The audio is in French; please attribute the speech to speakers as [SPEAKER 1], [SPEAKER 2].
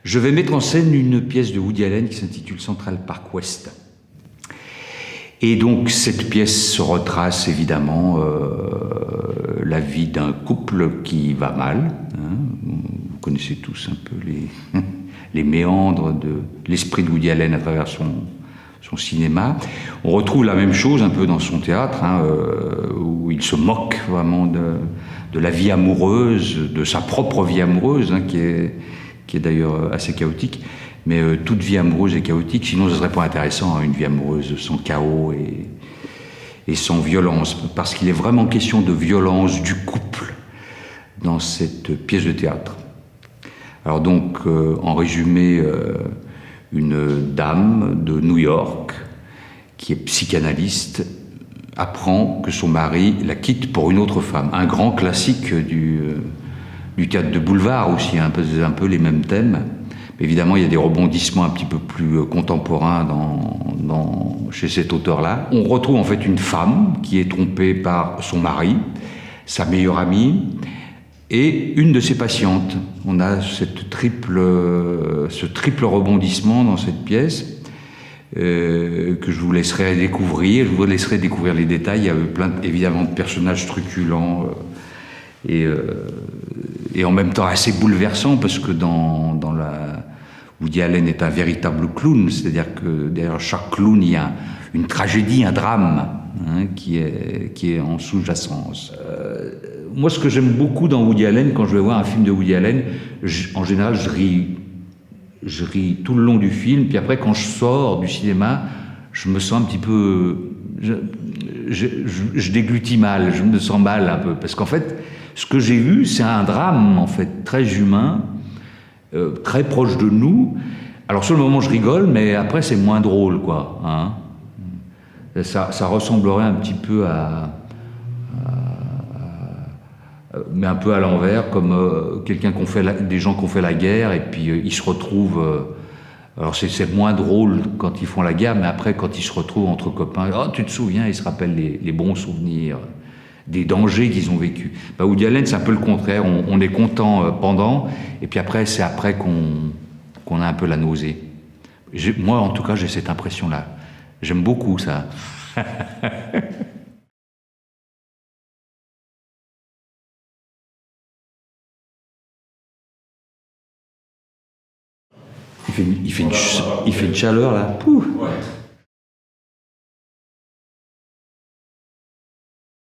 [SPEAKER 1] Je vais mettre en scène une pièce de Woody Allen qui s'intitule Central Park West. Et donc cette pièce se retrace évidemment la vie d'un couple qui va mal. Hein. Vous connaissez tous un peu les méandres de l'esprit de Woody Allen à travers son cinéma. On retrouve la même chose un peu dans son théâtre, hein, où il se moque vraiment de la vie amoureuse, de sa propre vie amoureuse, hein, qui est d'ailleurs assez chaotique. Mais toute vie amoureuse est chaotique, sinon ce serait pas intéressant, hein, une vie amoureuse sans chaos et sans violence, parce qu'il est vraiment question de violence du couple dans cette pièce de théâtre. Alors donc, en résumé, une dame de New York, qui est psychanalyste, apprend que son mari la quitte pour une autre femme. Un grand classique du théâtre de boulevard aussi, un peu les mêmes thèmes. Mais évidemment, il y a des rebondissements un petit peu plus contemporains chez cet auteur-là. On retrouve en fait une femme qui est trompée par son mari, sa meilleure amie, et une de ses patientes. On a ce triple rebondissement dans cette pièce que je vous laisserai découvrir. Je vous laisserai découvrir les détails. Il y a plein, évidemment, de personnages truculents et en même temps assez bouleversants, parce que Woody Allen est un véritable clown, c'est-à-dire que derrière chaque clown, il y a une tragédie, un drame, hein, qui est en sous-jacence. Moi, ce que j'aime beaucoup dans Woody Allen, quand je vais voir un film de Woody Allen, en général, je ris tout le long du film, puis après, quand je sors du cinéma, je me sens un petit peu... Je déglutis mal, je me sens mal un peu, parce qu'en fait, ce que j'ai vu, c'est un drame, en fait, très humain, très proche de nous. Alors, sur le moment, je rigole, mais après, c'est moins drôle, quoi. Hein. Ça ressemblerait un petit peu mais un peu à l'envers, comme des gens qui ont fait la guerre, et puis ils se retrouvent... alors c'est moins drôle quand ils font la guerre, mais après, quand ils se retrouvent entre copains, oh, tu te souviens, ils se rappellent les bons souvenirs, des dangers qu'ils ont vécus. Woody Allen, c'est un peu le contraire. On est content pendant, et puis après, c'est après qu'on a un peu la nausée. Moi, en tout cas, j'ai cette impression-là. J'aime beaucoup ça. Il fait une chaleur là. Pouh. Ouais.